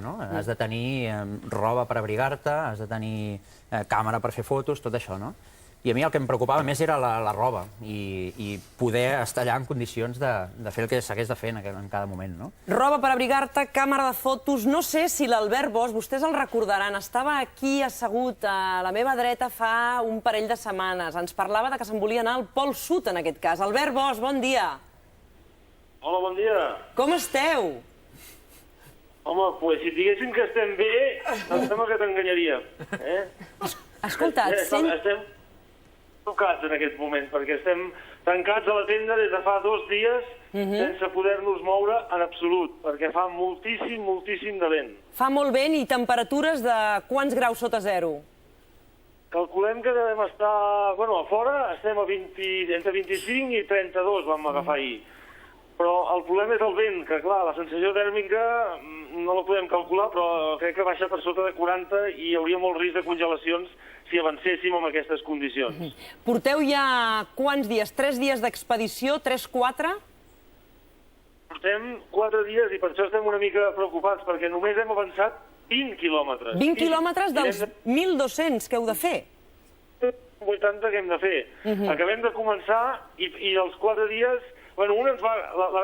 Has de tenir roba per abrigar-te, has de tenir càmera per fer fotos, tot això, no? I a mi el que em preocupava més era la roba i poder estar allà en condicions de fer el que s'hagués de fer en cada moment, no? Roba per abrigar-te, càmera de fotos... No sé si l'Albert Bosch, vostès el recordaran, estava aquí assegut a la meva dreta fa un parell de setmanes. Ens parlava de que se'n volia anar al Pol Sud, en aquest cas. Albert Bosch, bon dia. Hola, bon dia. Com esteu? Home, doncs si diguéssim que estem bé, em sembla que t'enganyaríem. Escolta, Estem tocats en aquests moments, perquè estem tancats a la tenda des de fa 2 dies sense poder-nos moure en absolut, perquè fa moltíssim de vent. Fa molt vent i temperatures de quants graus sota zero? Calculem que devem estar... Bueno, a fora estem a entre 25 i 32 vam agafar ahir. Però el problema és el vent, que clar, la sensació tèrmica no la podem calcular, però crec que baixa per sota de 40 i hi hauria molt risc de congelacions si avancéssim amb aquestes condicions. Porteu ja quants dies? 3 dies d'expedició? 3, 4? Portem 4 dies i per això estem una mica preocupats, perquè només hem avançat 20 quilòmetres. 20 quilòmetres dels 1.200 que heu de fer? 80 que hem de fer. Acabem de començar i els 4 dies... Bueno,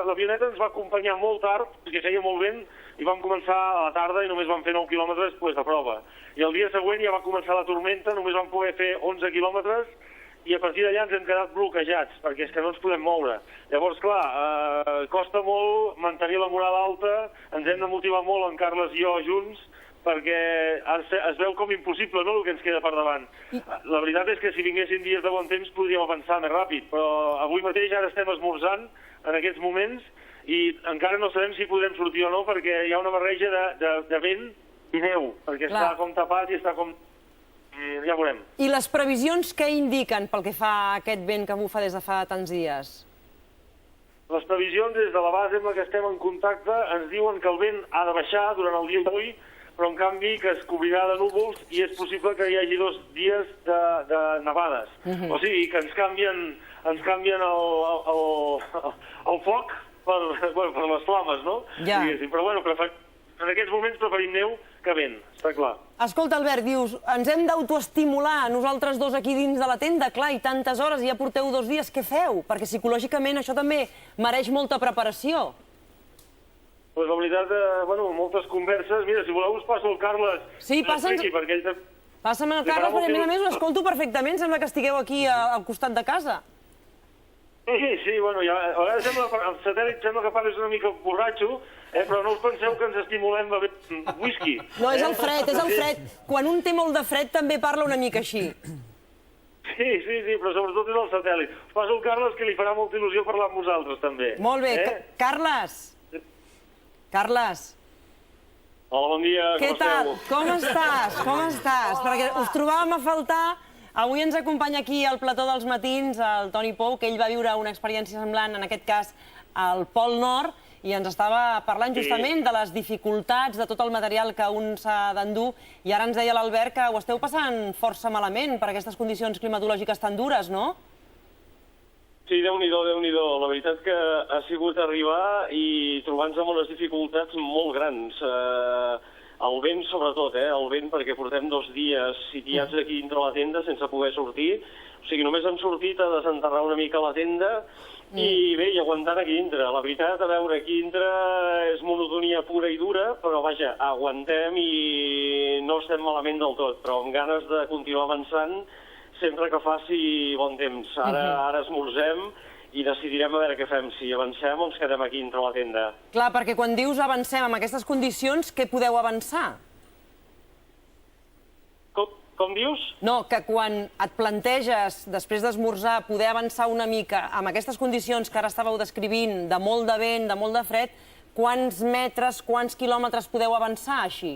l'avioneta ens va acompanyar molt tard, perquè feia molt vent, i vam començar a la tarda i només vam fer 9 quilòmetres de prova. I el dia següent ja va començar la tormenta, només vam poder fer 11 quilòmetres, i a partir d'allà ens hem quedat bloquejats, perquè és que no ens podem moure. Llavors, clar, costa molt mantenir la moral alta, ens hem de motivar molt en Carles i jo junts, perquè es veu com impossible, no?, el que ens queda per davant. La veritat és que si vinguessin dies de bon temps podríem avançar més ràpid, però avui mateix ara estem esmorzant en aquests moments i encara no sabem si podrem sortir o no, perquè hi ha una barreja de vent i neu, perquè està com tapat i està com... Ja veurem. I les previsions què indiquen pel que fa a aquest vent que bufa des de fa tants dies? Les previsions des de la base amb la que estem en contacte ens diuen que el vent ha de baixar durant el dia d'avui, però en canvi que es cobrirà de núvols i és possible que hi hagi 2 dies de nevades. O sigui, que ens canvien el foc per les flames, no? Ja. Però bueno, en aquests moments preferim neu que vent, està clar. Escolta, Albert, dius, ens hem d'autoestimular nosaltres dos aquí dins de la tenda, clar, i tantes hores, ja porteu 2 dies, què feu? Perquè psicològicament això també mereix molta preparació. Doncs la veritat, bueno, moltes converses. Mira, si voleu us passo el Carles. Sí, passa'm el Carles, perquè a més l'escolto perfectament, sembla que estigueu aquí al costat de casa. Sí, bueno, a vegades el satèl·lit sembla que parles una mica borratxo, però no us penseu que ens estimulem bevent whisky. No, és el fred, és el fred. Quan un té molt de fred també parla una mica així. Sí, però sobretot és el satèl·lit. Us passo el Carles, que li farà molta il·lusió parlar amb vosaltres, també. Molt bé. Carles. Hola, bon dia, com esteu? Què tal? Com estàs? Com estàs? Perquè us trobàvem a faltar. Avui ens acompanya aquí al plató dels matins el Toni Pou, que ell va viure una experiència semblant, en aquest cas, al Pol Nord, i ens estava parlant justament de les dificultats, de tot el material que un s'ha d'endur, i ara ens deia l'Albert que ho esteu passant força malament per aquestes condicions climatològiques tan dures, no? Sí, Déu-n'hi-do, Déu-n'hi-do. La veritat que ha sigut arribar i trobar-nos amb unes dificultats molt grans. El vent, sobretot, el vent, perquè portem 2 dies sitiats aquí dintre la tenda sense poder sortir. O sigui, només hem sortit a desenterrar una mica la tenda i bé, i aguantant aquí dintre. La veritat, a veure, aquí dintre és monotonia pura i dura, però vaja, aguantem i no estem malament del tot, però amb ganes de continuar avançant sempre que faci bon temps. Ara esmorzem i decidirem a veure què fem, si avancem o ens quedem aquí dintre la tenda. Clar, perquè quan dius avancem amb aquestes condicions, què podeu avançar? Com dius? No, que quan et planteges, després d'esmorzar, poder avançar una mica amb aquestes condicions que ara estàveu descrivint, de molt de vent, de molt de fred, quants metres, quants quilòmetres podeu avançar així?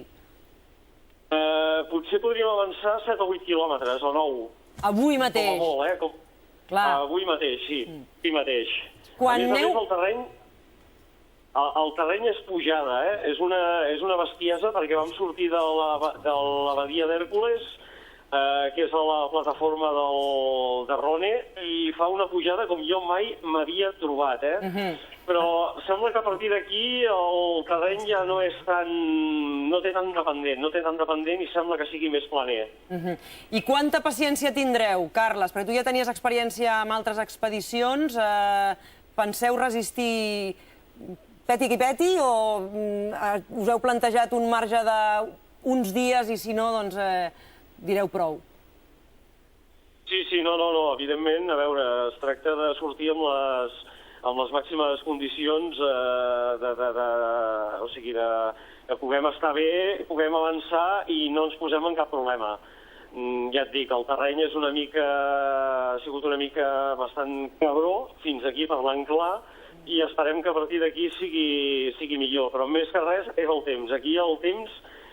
Potser podríem avançar 7 o 8 quilòmetres, o 9. Avui mateix? Com a molt, Clar. Avui mateix, sí. Avui mateix. Quan neu... El terreny és pujada, És una bestiesa, perquè vam sortir de l'abadia d'Hèrcules, que és a la plataforma de Rone, i fa una pujada com jo mai m'havia trobat, però sembla que a partir d'aquí el terreny ja no és tan... no té tant de pendent i sembla que sigui més planer. I quanta paciència tindreu, Carles? Perquè tu ja tenies experiència amb altres expedicions. Penseu resistir peti qui peti o us heu plantejat un marge d'uns dies i si no, doncs direu prou? Sí, no, evidentment, a veure, es tracta de sortir amb les màximes condicions, o sigui, que puguem estar bé, puguem avançar i no ens posem en cap problema. Ja et dic, el terreny és ha sigut una mica bastant cabró, fins aquí parlant clar, i esperem que a partir d'aquí sigui millor, però més que res és el temps. Aquí el temps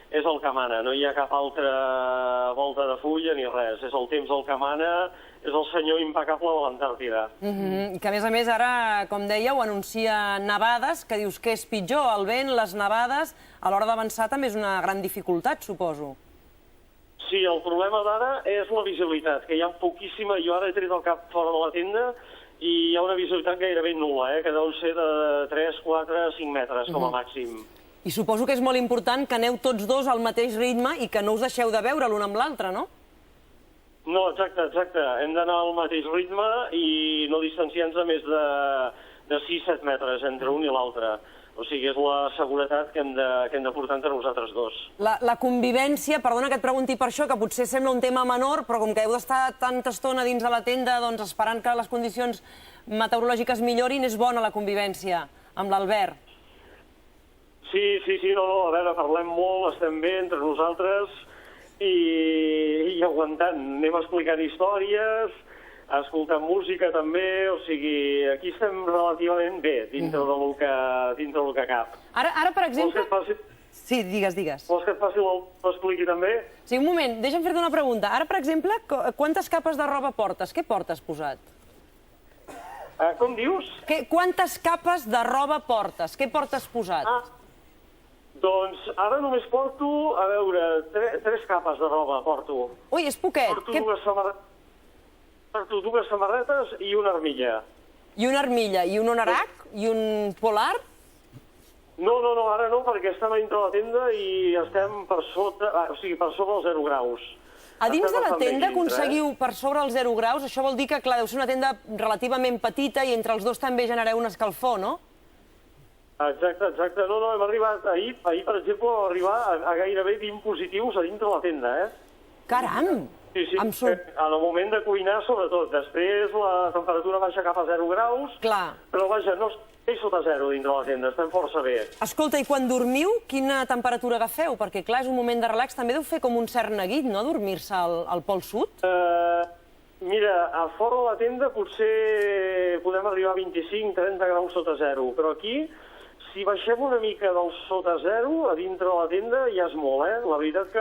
és el que mana, no hi ha cap altra volta de fulla ni res. És el temps el que mana, és el senyor impecable de l'Antàrtida. Que a més ara, com dèieu, anuncia nevades, que dius que és pitjor, el vent, les nevades, a l'hora d'avançar també és una gran dificultat, suposo. Sí, el problema d'ara és la visibilitat, que hi ha poquíssima. Jo ara he tret el cap fora de la tenda i hi ha una visibilitat gairebé nul·la, que deuen ser de 3, 4, 5 metres com a màxim. I suposo que és molt important que aneu tots dos al mateix ritme i que no us deixeu de veure l'un amb l'altre, no? No, exacte. Hem d'anar al mateix ritme i no distanciar-nos a més de 6-7 metres entre un i l'altre. O sigui, és la seguretat que hem de portar entre nosaltres dos. La convivència, perdona que et pregunti per això, que potser sembla un tema menor, però com que heu d'estar tanta estona dins de la tenda, doncs esperant que les condicions meteorològiques millorin, és bona la convivència amb l'Albert. Sí, no, a veure, parlem molt, estem bé entre nosaltres i aguantant. Anem explicant històries, escoltant música també, o sigui, aquí estem relativament bé dintre del que cap. Ara, per exemple... Sí, digues. Vols que et faci l'expliqui també? Sí, un moment, deixa'm fer-te una pregunta. Ara, per exemple, quantes capes de roba portes? Què portes posat? Com dius? Quantes capes de roba portes? Què portes posat? Doncs ara només porto, a veure, 3 capes de roba porto. Ui, és poquet. Porto dues samarretes i una armilla. I una armilla, i un anorac, i un polar? No, ara no, perquè estem a dintre la tenda i estem per sota, o sigui, per sobre els 0 graus. A dins de la tenda aconseguiu per sobre els 0 graus? Això vol dir que, clar, deu ser una tenda relativament petita i entre els dos també genereu una escalfor, no? Exacte. No, hem arribat ahir, per exemple, vam arribar a gairebé 20 positius a dintre la tenda, Caram! Sí, en el moment de cuinar, sobretot. Després la temperatura baixa cap a 0 graus, però vaja, no estem sota 0 dintre la tenda, estem força bé. Escolta, i quan dormiu, quina temperatura agafeu? Perquè, clar, és un moment de relax, també deu fer com un cert neguit, no?, dormir-se al Pol Sud? Mira, a fora de la tenda potser podem arribar a 25-30 graus sota 0, però aquí, si baixem una mica del sota 0, a dintre de la tenda ja és molt, La veritat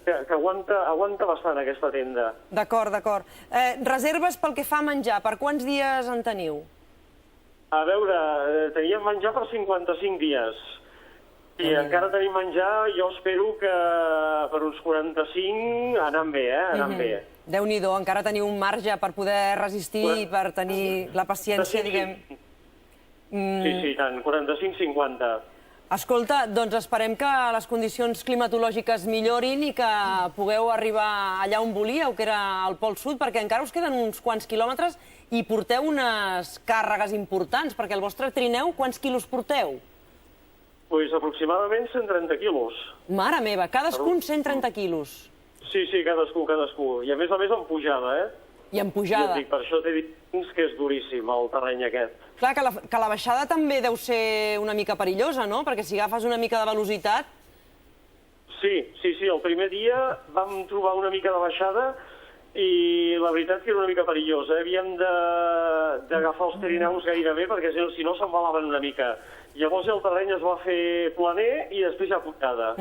que aguanta bastant aquesta tenda. D'acord. Reserves pel que fa a menjar, per quants dies en teniu? A veure, teníem menjar per 55 dies. I encara tenim menjar, jo espero que per uns 45 anant bé, anant bé. Déu-n'hi-do, encara teniu un marge per poder resistir i per tenir la paciència, diguem... Sí, tant, 45-50. Escolta, doncs esperem que les condicions climatològiques millorin i que pugueu arribar allà on volíeu, que era al Pol Sud, perquè encara us queden uns quants quilòmetres i porteu unes càrregues importants, perquè el vostre trineu, quants quilos porteu? Doncs aproximadament 130 quilos. Mare meva, cadascun 130 quilos. Sí, cadascú. I a més en pujada, I en pujada. Per això t'he dit que és duríssim, el terreny aquest. Clar, que la baixada també deu ser una mica perillosa, no? Perquè si agafes una mica de velocitat... Sí, el primer dia vam trobar una mica de baixada i la veritat que era una mica perillosa. Havíem d'agafar els trineus gairebé perquè si no s'embalaven una mica. Llavors el terreny es va fer planer i després ja pujada.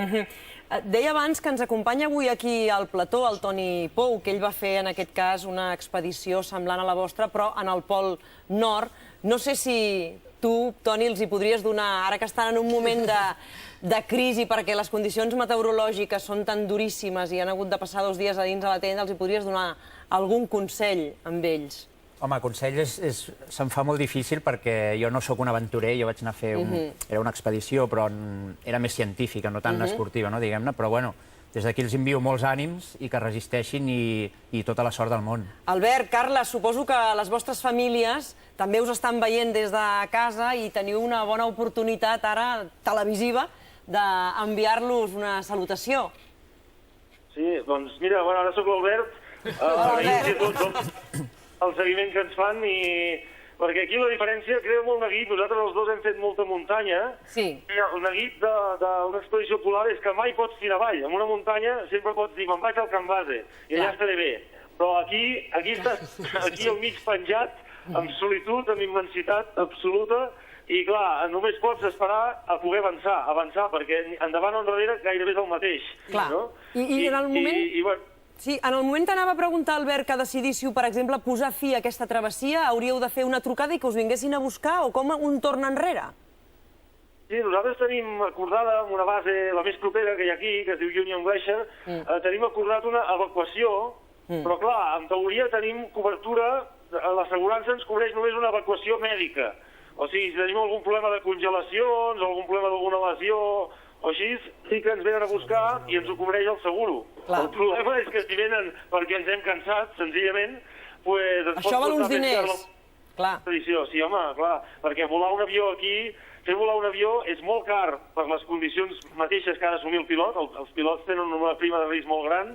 Deia abans que ens acompanya avui aquí al plató el Toni Pou, que ell va fer en aquest cas una expedició semblant a la vostra, però en el Pol Nord. No sé si tu, Toni, els hi podries donar, ara que estan en un moment de crisi perquè les condicions meteorològiques són tan duríssimes i han hagut de passar 2 dies a dins de la tenda, els hi podries donar algun consell amb ells? Home, consell se'm fa molt difícil perquè jo no sóc un aventurer, jo vaig anar a fer... Era una expedició, però era més científica, no tan esportiva, no, diguem-ne, però bueno, des d'aquí els envio molts ànims i que resisteixin i tota la sort del món. Albert, Carles, suposo que les vostres famílies també us estan veient des de casa i teniu una bona oportunitat ara televisiva d'enviar-los una salutació. Sí, doncs mira, ara sóc l'Albert, el seguiment que ens fan, perquè aquí la diferència crea molt neguit. Nosaltres els dos hem fet molta muntanya. Sí. El neguit d'una expedició polar és que mai pots tirar avall. En una muntanya sempre pots dir, me'n vaig al Can Base, i allà estaré bé. Però aquí estàs aquí al mig penjat, amb solitud, amb immensitat absoluta, i clar, només pots esperar a poder avançar, perquè endavant o enrere gairebé és el mateix. Clar. I en el moment... Sí, en el moment t'anava a preguntar, Albert, que decidíssiu, per exemple, posar fi a aquesta travessia, hauríeu de fer una trucada i que us vinguessin a buscar, o com un torn enrere? Sí, nosaltres tenim acordada amb una base, la més propera que hi ha aquí, que es diu Union Glacier, tenim acordat una evacuació, però clar, en teoria tenim cobertura, l'assegurança ens cobreix només una evacuació mèdica. O sigui, si tenim algun problema de congelacions, o algun problema d'alguna lesió, o així, sí que ens venen a buscar i ens ho cobreix el seguro. El problema és que si venen perquè ens hem cansat, senzillament, doncs... Això val uns diners. Clar. Sí, home, clar, perquè volar un avió aquí, fer volar un avió és molt car per les condicions mateixes que ha d'assumir el pilot. Els pilots tenen una prima de risc molt gran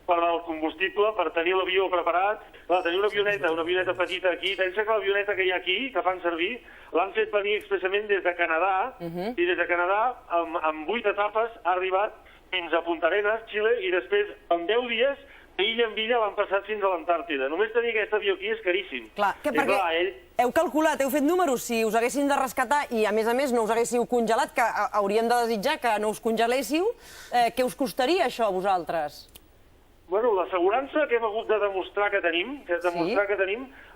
per al combustible, per tenir l'avió preparat. Clar, tenir una avioneta petita aquí, pensa que l'avioneta que hi ha aquí, que fan servir, l'han fet venir expressament des de Canadà, i des de Canadà, amb 8 etapes, ha arribat fins a Punta Arenas, Xile, i després, en 10 dies, d'illa en illa l'han passat fins a l'Antàrtida. Només tenir aquest avió aquí és caríssim. Clar, perquè heu calculat, heu fet números, si us haguessin de rescatar i, a més, no us haguéssiu congelat, que hauríem de desitjar que no us congeléssiu, què us costaria això a vosaltres? Bueno, l'assegurança que hem hagut de demostrar que tenim,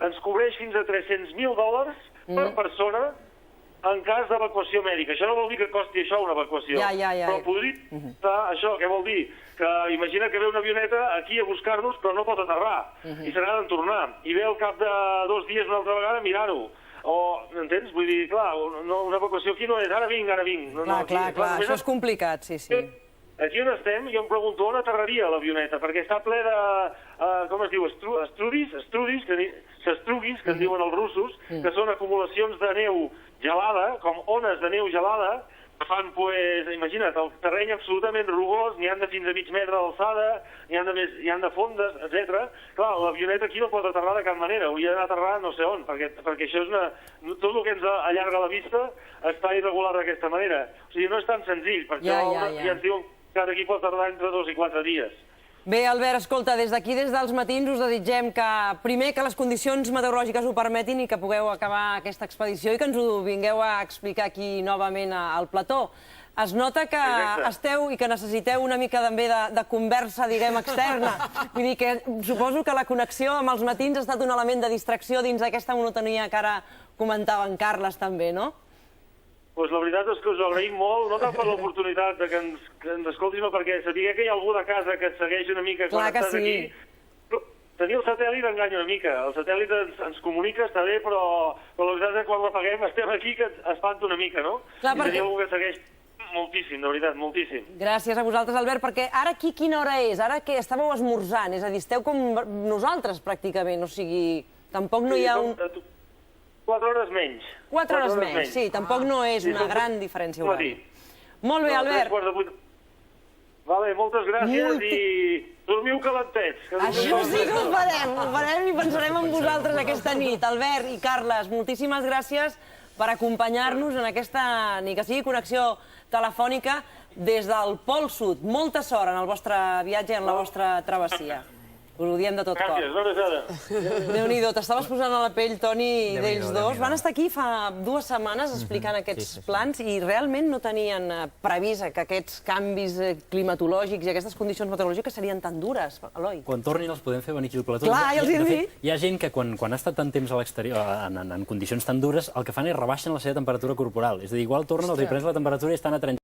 ens cobreix fins a $300.000 per persona en cas d'evacuació mèdica. Això no vol dir que costi això una evacuació. Però podria estar això, què vol dir? Que imagina que ve una avioneta aquí a buscar-nos però no pot aterrar i se n'ha de tornar. I ve al cap de 2 dies una altra vegada a mirar-ho. O, entens? Vull dir, clar, una evacuació aquí no és ara vinc. Clar, això és complicat, sí. Aquí on estem, jo em pregunto on aterraria l'avioneta, perquè està ple de, com es diu, estrudis, que en diuen els russos, que són acumulacions de neu gelada, com ones de neu gelada, que fan, imagina't, el terreny absolutament rugós, n'hi han de fins a mig metre d'alçada, n'hi han de fondes, etc. Clar, l'avioneta aquí no pot aterrar de cap manera, hauria d'anar a aterrar no sé on, perquè això és tot el que ens allarga la vista està irregular d'aquesta manera. O sigui, no és tan senzill, perquè ja ens diuen que aquí pot tardar entre 2 i 4 dies. Bé, Albert, escolta, des d'aquí, des dels matins, us desitgem que, primer, que les condicions meteorològiques ho permetin i que pugueu acabar aquesta expedició i que ens ho vingueu a explicar aquí novament al plató. Es nota que esteu i que necessiteu una mica també de conversa, diguem, externa. Vull dir que suposo que la connexió amb els matins ha estat un element de distracció dins d'aquesta monotonia que ara comentava en Carles també, no? Doncs la veritat és que us ho agraïm molt, no tant per l'oportunitat que ens escoltis, sinó perquè saber que hi ha algú de casa que et segueix una mica quan estàs aquí. Tenir el satèl·lit enganya una mica. El satèl·lit ens comunica, està bé, però la veritat és que quan l'apaguem estem aquí que espanta una mica, no? I tenir algú que segueix moltíssim, de veritat, moltíssim. Gràcies a vosaltres, Albert, perquè ara aquí quina hora és? Ara que estàveu esmorzant, és a dir, esteu com nosaltres pràcticament, o sigui, tampoc no hi ha un... 4 hores menys. 4 hores menys, sí, tampoc no és una gran diferència horària. Molt bé, Albert. Vale, moltes gràcies i dormiu calentets. Això sí que ho farem i pensarem en vosaltres aquesta nit. Albert i Carles, moltíssimes gràcies per acompanyar-nos en aquesta, ni que sigui connexió telefònica, des del Pol Sud. Molta sort en el vostre viatge i en la vostra travessia. Us ho diem de tot cor. Gràcies, bona tarda. Déu-n'hi-do, t'estaves posant a la pell, Toni, d'ells dos. Van estar aquí fa 2 setmanes explicant aquests plans i realment no tenien previst que aquests canvis climatològics i aquestes condicions meteorològiques serien tan dures, Eloi. Quan tornin els podem fer venir aquí al plató. Clar, ja els hi he dit. Hi ha gent que quan ha estat tant temps a l'exterior, en condicions tan dures, el que fan és rebaixen la seva temperatura corporal. És a dir, igual tornen, els hi prens la temperatura i estan a 30